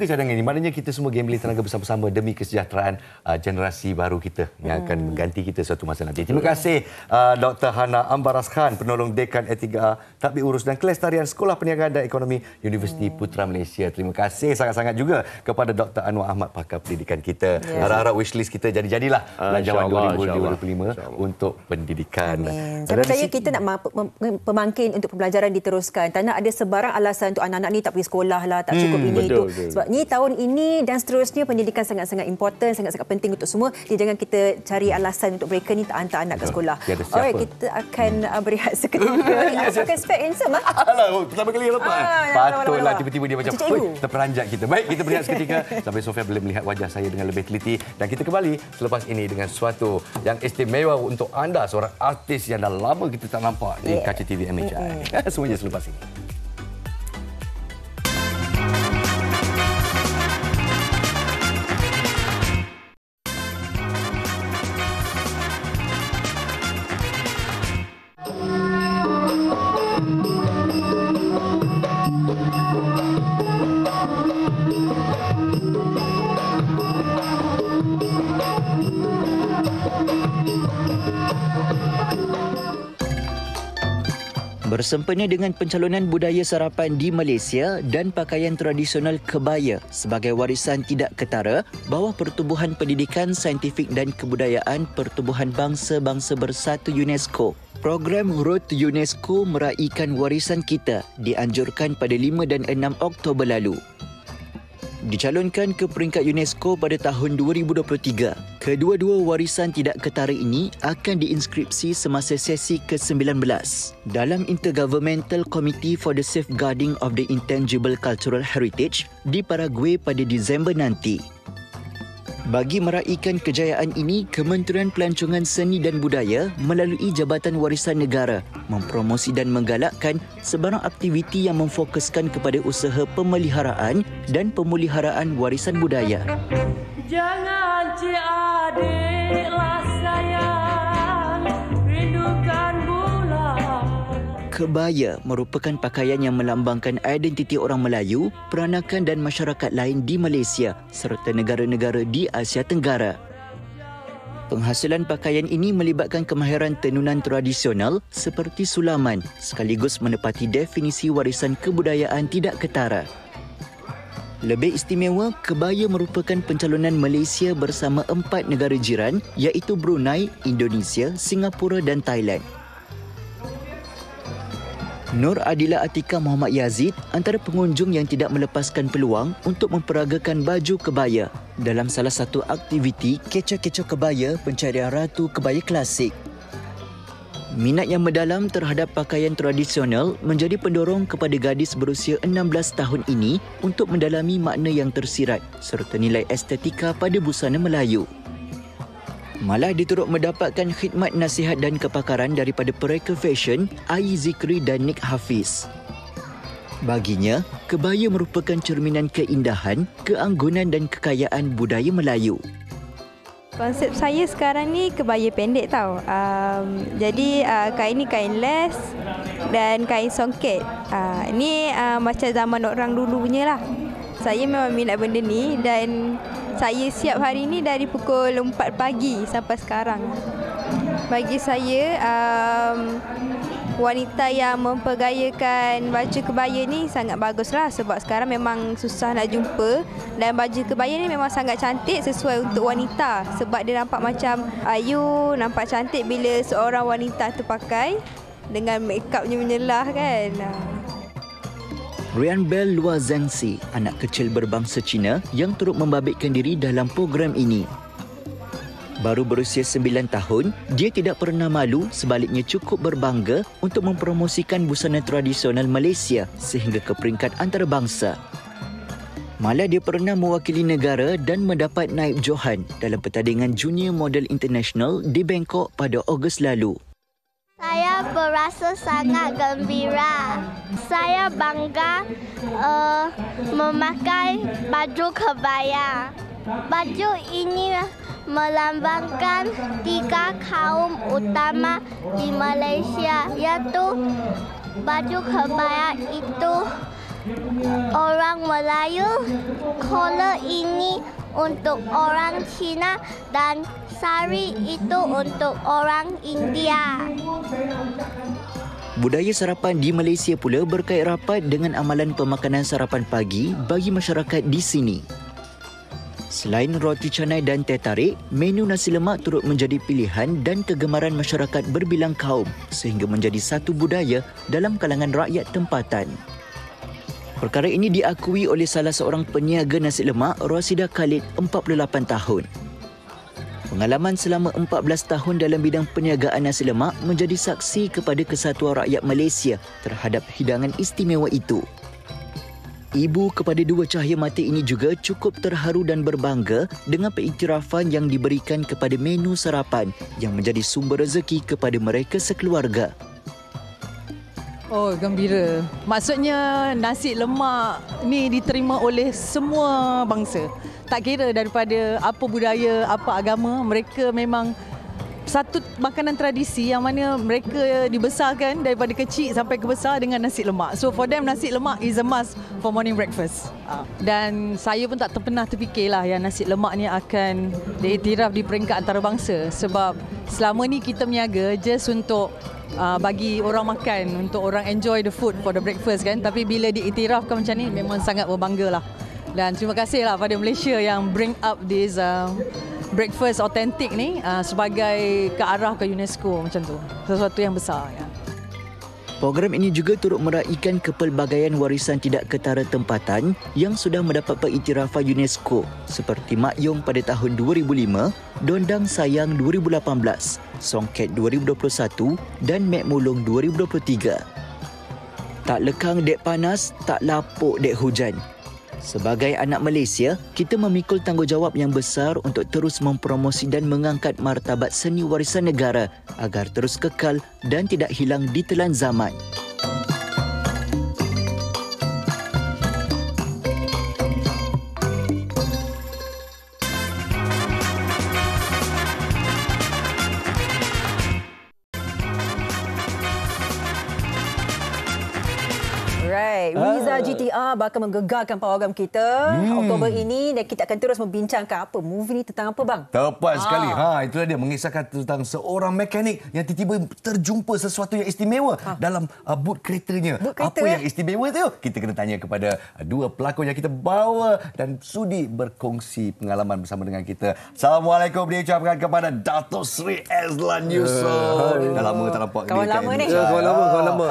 cadangan ni. Maknanya kita semua gambling tenaga bersama-sama demi kesejahteraan generasi baru kita yang akan mengganti kita suatu masa nanti. Terima kasih Dr. Hana Ambaras Khan, penolong dekan Etika Tadbir Urus dan Kelestarian Sekolah Perniagaan dan Ekonomi Universiti Putra Malaysia. Terima kasih sangat-sangat juga kepada Dr. Anwar Ahmad, pakar pendidikan kita. Harap-harap wishlist kita jadi-jadilah belanjawan 2025 untuk pendidikan. Saya percaya kita nak pemangkin untuk pembelajaran diteruskan. Tak nak ada sebarang alasan untuk anak-anak ni tak pergi sekolah lah, tak cukup ini itu. Sebab ni tahun ini dan seterusnya pendidikan sangat-sangat important, sangat-sangat penting untuk semua. Jadi jangan kita cari alasan untuk mereka ni tak hantar anak ke sekolah. Alright, kita akan berehat seketika. Pakai spek handsome ah. Pertama kali lepas. Patutlah tiba-tiba dia macam terperanjat kita. Baik, kita berehat seketika sampai Sofia boleh melihat wajah saya dengan lebih teliti dan kita kembali selepas ini dengan sesuatu yang istimewa untuk anda, seorang artis yang dah lama kita tak nampak di kaca TV MHI. Semuanya selepas ini. Bersempena dengan pencalonan budaya sarapan di Malaysia dan pakaian tradisional kebaya sebagai warisan tidak ketara bawah Pertubuhan Pendidikan Saintifik dan Kebudayaan Pertubuhan Bangsa-Bangsa Bersatu UNESCO, program Road to UNESCO meraikan warisan kita dianjurkan pada 5 dan 6 Oktober lalu. Dicalonkan ke peringkat UNESCO pada tahun 2023, kedua-dua warisan tidak ketara ini akan diinskripsi semasa sesi ke-19 dalam Intergovernmental Committee for the Safeguarding of the Intangible Cultural Heritage di Paraguay pada Disember nanti. Bagi meraikan kejayaan ini, Kementerian Pelancongan Seni dan Budaya melalui Jabatan Warisan Negara mempromosi dan menggalakkan sebarang aktiviti yang memfokuskan kepada usaha pemeliharaan dan pemuliharaan warisan budaya. Jangan adiklah sayang, rindukan bulan. Kebaya merupakan pakaian yang melambangkan identiti orang Melayu, peranakan dan masyarakat lain di Malaysia serta negara-negara di Asia Tenggara. Penghasilan pakaian ini melibatkan kemahiran tenunan tradisional seperti sulaman sekaligus menepati definisi warisan kebudayaan tidak ketara. Lebih istimewa, kebaya merupakan pencalonan Malaysia bersama 4 negara jiran iaitu Brunei, Indonesia, Singapura dan Thailand. Nur Adila Atika Muhammad Yazid antara pengunjung yang tidak melepaskan peluang untuk memperagakan baju kebaya dalam salah satu aktiviti kecoh-kecoh kebaya pencarian ratu kebaya klasik. Minat yang mendalam terhadap pakaian tradisional menjadi pendorong kepada gadis berusia 16 tahun ini untuk mendalami makna yang tersirat serta nilai estetika pada busana Melayu. Malah diturut mendapatkan khidmat nasihat dan kepakaran daripada pereka fashion Ai Zikri dan Nick Hafiz. Baginya, kebaya merupakan cerminan keindahan, keanggunan dan kekayaan budaya Melayu. Konsep saya sekarang ni kebaya pendek tau. Jadi kain ni kain les dan kain songket. Ni macam zaman orang dulu punya lah. Saya memang minat benda ni dan saya siap hari ni dari pukul 4 pagi sampai sekarang. Bagi saya, wanita yang mempergayakan baju kebaya ni sangat baguslah sebab sekarang memang susah nak jumpa dan baju kebaya ni memang sangat cantik sesuai untuk wanita sebab dia nampak macam ayu, nampak cantik bila seorang wanita tu pakai dengan make-upnya menyelah kan. Rian Bell Lua Zhangxi, anak kecil berbangsa Cina yang turut membabitkan diri dalam program ini. Baru berusia 9 tahun, dia tidak pernah malu, sebaliknya cukup berbangga untuk mempromosikan busana tradisional Malaysia sehingga ke peringkat antarabangsa. Malah dia pernah mewakili negara dan mendapat naib johan dalam pertandingan Junior Model International di Bangkok pada Ogos lalu. Saya berasa sangat gembira. Saya bangga memakai baju kebaya. Baju ini melambangkan 3 kaum utama di Malaysia, iaitu baju kebaya itu orang Melayu, collar ini untuk orang Cina dan sari itu untuk orang India. Budaya sarapan di Malaysia pula berkait rapat dengan amalan pemakanan sarapan pagi bagi masyarakat di sini. Selain roti canai dan teh tarik, menu nasi lemak turut menjadi pilihan dan kegemaran masyarakat berbilang kaum sehingga menjadi satu budaya dalam kalangan rakyat tempatan. Perkara ini diakui oleh salah seorang peniaga nasi lemak, Rosida Khalid, 48 tahun. Pengalaman selama 14 tahun dalam bidang perniagaan nasi lemak menjadi saksi kepada kesatuan rakyat Malaysia terhadap hidangan istimewa itu. Ibu kepada dua cahaya mata ini juga cukup terharu dan berbangga dengan pengiktirafan yang diberikan kepada menu sarapan yang menjadi sumber rezeki kepada mereka sekeluarga. Oh, gembira. Maksudnya nasi lemak ni diterima oleh semua bangsa. Tak kira daripada apa budaya, apa agama, mereka memang satu makanan tradisi yang mana mereka dibesarkan daripada kecil sampai ke besar dengan nasi lemak. So for them, nasi lemak is a must for morning breakfast. Dan saya pun tak pernah terfikirlah yang nasi lemak ni akan diiktiraf di peringkat antarabangsa. Sebab selama ni kita berniaga just untuk bagi orang makan, untuk orang enjoy the food for the breakfast kan. Tapi bila diiktirafkan macam ni, memang sangat berbangga lah. Dan terima kasihlah pada Malaysia yang bring up this breakfast authentic ni sebagai ke arah ke UNESCO macam tu. Sesuatu yang besar. Ya. Program ini juga turut meraihkan kepelbagaian warisan tidak ketara tempatan yang sudah mendapat pengiktirafan UNESCO seperti Mak Yong pada tahun 2005, Dondang Sayang 2018, Songket 2021 dan Mek Mulung 2023. Tak lekang dek panas, tak lapuk dek hujan. Sebagai anak Malaysia, kita memikul tanggungjawab yang besar untuk terus mempromosi dan mengangkat martabat seni warisan negara agar terus kekal dan tidak hilang di telan zaman. Riza GTR bakal menggegarkan program kita Oktober ini dan kita akan terus membincangkan apa movie ni tentang apa bang? Tepat sekali. Itulah dia mengisahkan tentang seorang mekanik yang tiba-tiba terjumpa sesuatu yang istimewa dalam boot keretanya. Apa yang istimewa tu? Kita kena tanya kepada dua pelakon yang kita bawa dan sudi berkongsi pengalaman bersama dengan kita. Assalamualaikum diucapkan kepada Dato' Sri Ezlan Yusof. Dah lama tak nampak kawan lama ni. Kawan lama.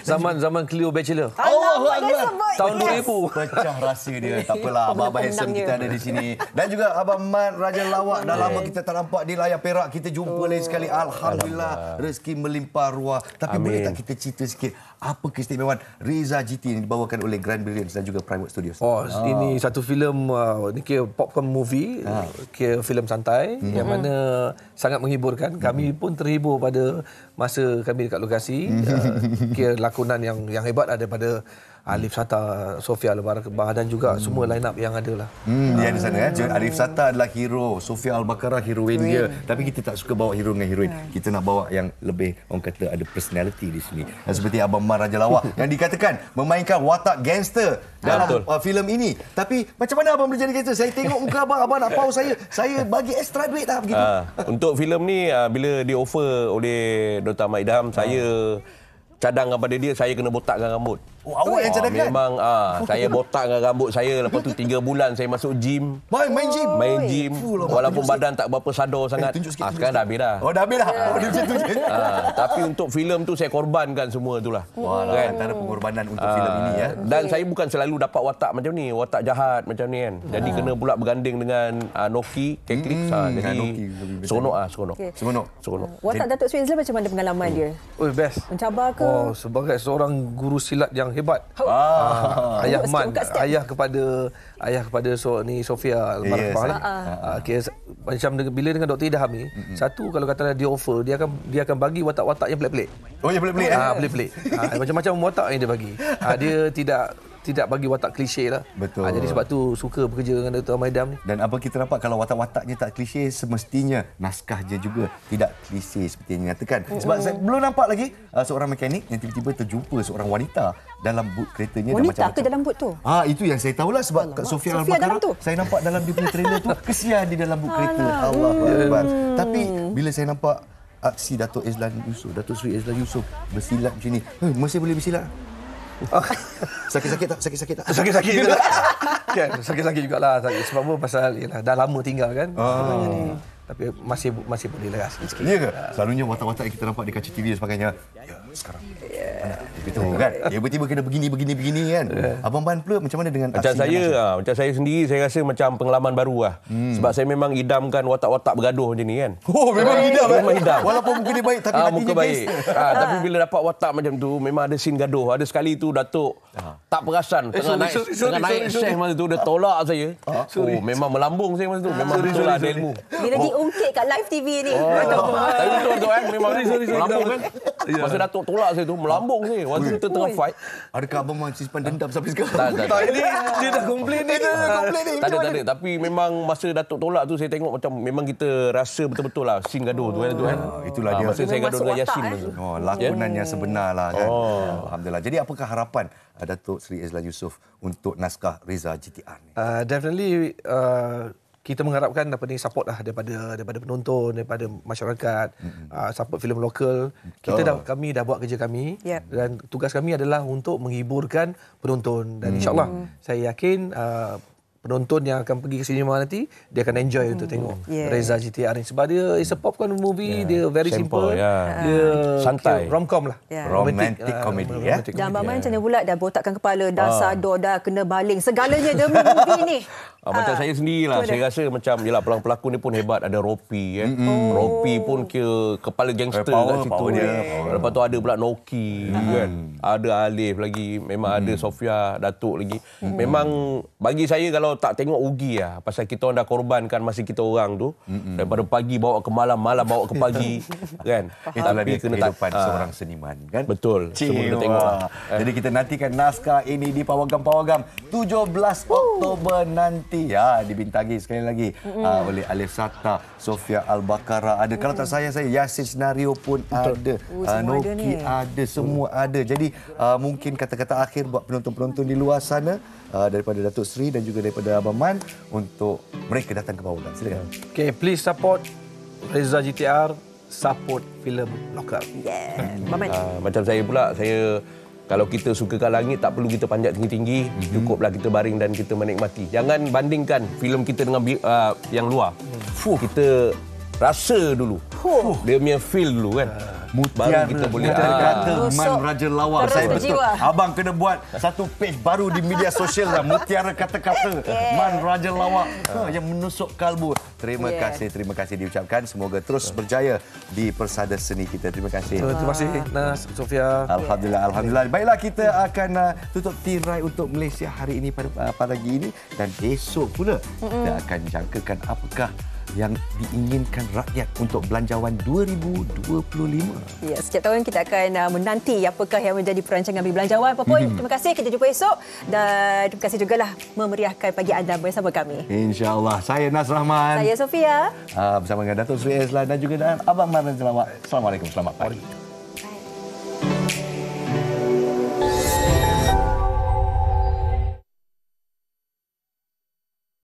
Zaman Clio Bachelor. Tahun 2000. Pecah rahsia dia. Tak apalah. Abang handsome kita ada di sini. Dan juga Abang Mat Raja Lawak. Dah lama kita tak nampak di layar Perak. Kita jumpa lagi sekali. Alhamdulillah. Rezeki melimpah ruah. Tapi boleh tak kita cerita sikit apa keistimewaan Riza GT yang dibawakan oleh Grand Brilliance dan juga Private Studios? Ini satu filem, ni kira popcorn movie. Kira filem santai yang mana sangat menghiburkan. Kami pun terhibur pada masa kami dekat lokasi. Kira lakonan yang hebat ada daripada Alif Sata, Sofia Al-Bakara dan juga semua line up yang ada lah. Dia di sana kan. Alif Sata adalah hero, Sofia Al-Bakara heroin dia. Tapi kita tak suka bawa hero dengan heroin. Kita nak bawa yang lebih, orang kata ada personality di sini. Dan seperti Abang Mat Raja Lawak yang dikatakan memainkan watak gangster dalam filem ini. Tapi macam mana abang boleh jadi gangster? Saya tengok muka abang nak pau saya bagi extra duit tak begitu. Untuk filem ni bila di offer oleh Dr. Ahmad Idham, saya cadang kepada dia saya kena botakkan rambut. Awak yang cadangkan? Memang saya botakkan rambut saya. Lepas tu 3 bulan saya masuk gym. Main gym? Main gym. Walaupun badan tak berapa sadar sangat. Sekarang dah habis dah. Dah habis dah? Dia macam tu je. Tapi untuk filem tu saya korbankan semua itulah. Kan? Antara pengorbanan untuk filem ini ya. Dan saya bukan selalu dapat watak macam ni. Watak jahat macam ni kan. Jadi kena pula berganding dengan Noki, Keklik. Jadi seronok. Seronok. Watak Datuk Sri Ezlan macam mana pengalaman dia? Best. Mencabar ke? Sebagai seorang guru silat yang hebat. Ayah Man, ayah kepada Sofia Al-Bakara. Macam bila dengan Dr. Idham ni, satu kalau katalah dia offer, dia akan bagi watak-watak yang pelik-pelik. Oh, yang pelik-pelik. Pelik-pelik. Macam-macam watak yang dia bagi. Dia tidak tidak bagi watak klise lah. Betul. Jadi sebab tu suka bekerja dengan Dr. Maidam ni. Dan apa kita nampak kalau watak-wataknya tak klise, semestinya naskahnya juga tidak klise seperti yang dinyatakan. Sebab saya belum nampak lagi seorang mekanik yang tiba-tiba terjumpa seorang wanita dalam but keretanya. Wanita ke dalam but tu? Itu yang saya tahulah sebab Kak Sofia Al-Baqarah saya nampak dalam dia punya trailer tu kesian di dalam but kereta. Allahuakbar. Tapi bila saya nampak aksi Datuk Sri Ezlan Yusof bersilat macam ni, masih boleh bersilat? Sakit-sakit tak? Sakit-sakit juga. Kan, sakit-sakit jugalah. Sebab apa? Pasal dah lama tinggal kan. Tapi masih boleh lah sikit-sikit. Ya ke? Selalunya watak-watak yang kita nampak di kaca TV dan sebagainya. Ya, sekarang. Begitu kan? Tiba-tiba kena begini kan? Abang Man pula macam mana dengan macam saya sendiri, saya rasa macam pengalaman baru lah. Sebab saya memang idamkan watak-watak bergaduh macam ni kan. Memang idam. Memang idam. Walaupun muka dia baik tapi hatinya muka baik. Tapi bila dapat watak macam tu, memang ada scene gaduh. Ada sekali tu Datuk tak perasan tengah naik share masa tu, dia tolak saya. Memang melambung saya masa tu. Memang betul lah ada ilmu. Bila diungkit kat live TV ni. Tapi betul tu kan, memang melambung kan. Masa Datuk tolak saya tu, melambung saya. Waktu kita tengah fight. Adakah abang Man simpan dendam sampai sekarang? Tak. Dia dah komplain ni. Tak ada. Tapi memang masa Datuk tolak tu, saya tengok macam memang kita rasa betul-betul lah scene gaduh tu kan. Itulah dia. Masa saya gaduh dengan Yasin tu. Lakonan yang sebenar lah kan. Alhamdulillah. Jadi apakah harapan Datuk Sri Ezlan Yusof untuk naskah Reza GTR ni? Definitely kita mengharapkan support lah daripada penonton, daripada masyarakat, support filem lokal. Kami dah buat kerja kami dan tugas kami adalah untuk menghiburkan penonton dan insya-Allah saya yakin penonton yang akan pergi ke sinema nanti dia akan enjoy untuk tengok Reza GTR ni sebab dia is a popcorn movie, dia very simple, dia santai, romcom lah, romantic comedy ya. Dan Abang Man macam mana pula dah botakkan kepala, dah sadar, dah kena baling segalanya demi movie ni. Macam saya sendirilah, saya rasa macam yalah pelakon-pelakon ni pun hebat. Ada Ropi kan. Ropi pun kepala gangster kat situ dia. Lepas tu ada pula Noki kan. Ada Alif lagi, memang ada Sofia Datuk lagi. Memang bagi saya kalau tak tengok rugi lah. Pasal kita orang dah korbankan masa kita orang tu. Daripada pagi bawa ke malam, malam bawa ke pagi kan. Itulah dia kehidupan seorang seniman kan. Betul. Semua kita tengok lah. Jadi kita nantikan naskah ini di Pawagam 17 Oktober nanti ya, dibintangi sekali lagi oleh Alif Sata, Sofia Al-Baqarah ada. Kalau tak saya Yasin Senario pun ada. Noki ada, semua ada. Jadi mungkin kata-kata akhir buat penonton-penonton di luar sana daripada Datuk Sri dan juga daripada Abang Man untuk mereka datang ke Pawagam. Silakan. Okay, please support Reza GTR, support filem lokal. Macam saya pula, kalau kita sukakan langit, tak perlu kita panjat tinggi-tinggi. Cukuplah kita baring dan kita menikmati. Jangan bandingkan filem kita dengan yang luar. Kita rasa dulu. Dia punya feel dulu kan. Mutiara, baru kita boleh kata Man Raja Lawak. Saya betul. Abang kena buat satu page baru di media sosial lah. Mutiara kata-kata Man Raja Lawak yang menusuk kalbu. Terima kasih diucapkan. Semoga terus berjaya di persada seni kita. Terima kasih. Terima kasih Nas, Sofia. Alhamdulillah. Baiklah, kita akan tutup tirai untuk Malaysia hari ini pada pagi ini dan esok pula kita akan jangkakan apakah yang diinginkan rakyat untuk belanjawan 2025. Ya, setiap tahun kita akan menanti apakah yang menjadi perancangan belanjawan apa pun. Terima kasih, kita jumpa esok dan terima kasih jugalah memeriahkan pagi anda bersama kami. InsyaAllah. Saya Nas Rahman. Saya Sofia. Bersama dengan Datuk Sri Ezlan dan juga dengan Abang Man Raja Lawak. Assalamualaikum. Selamat pagi.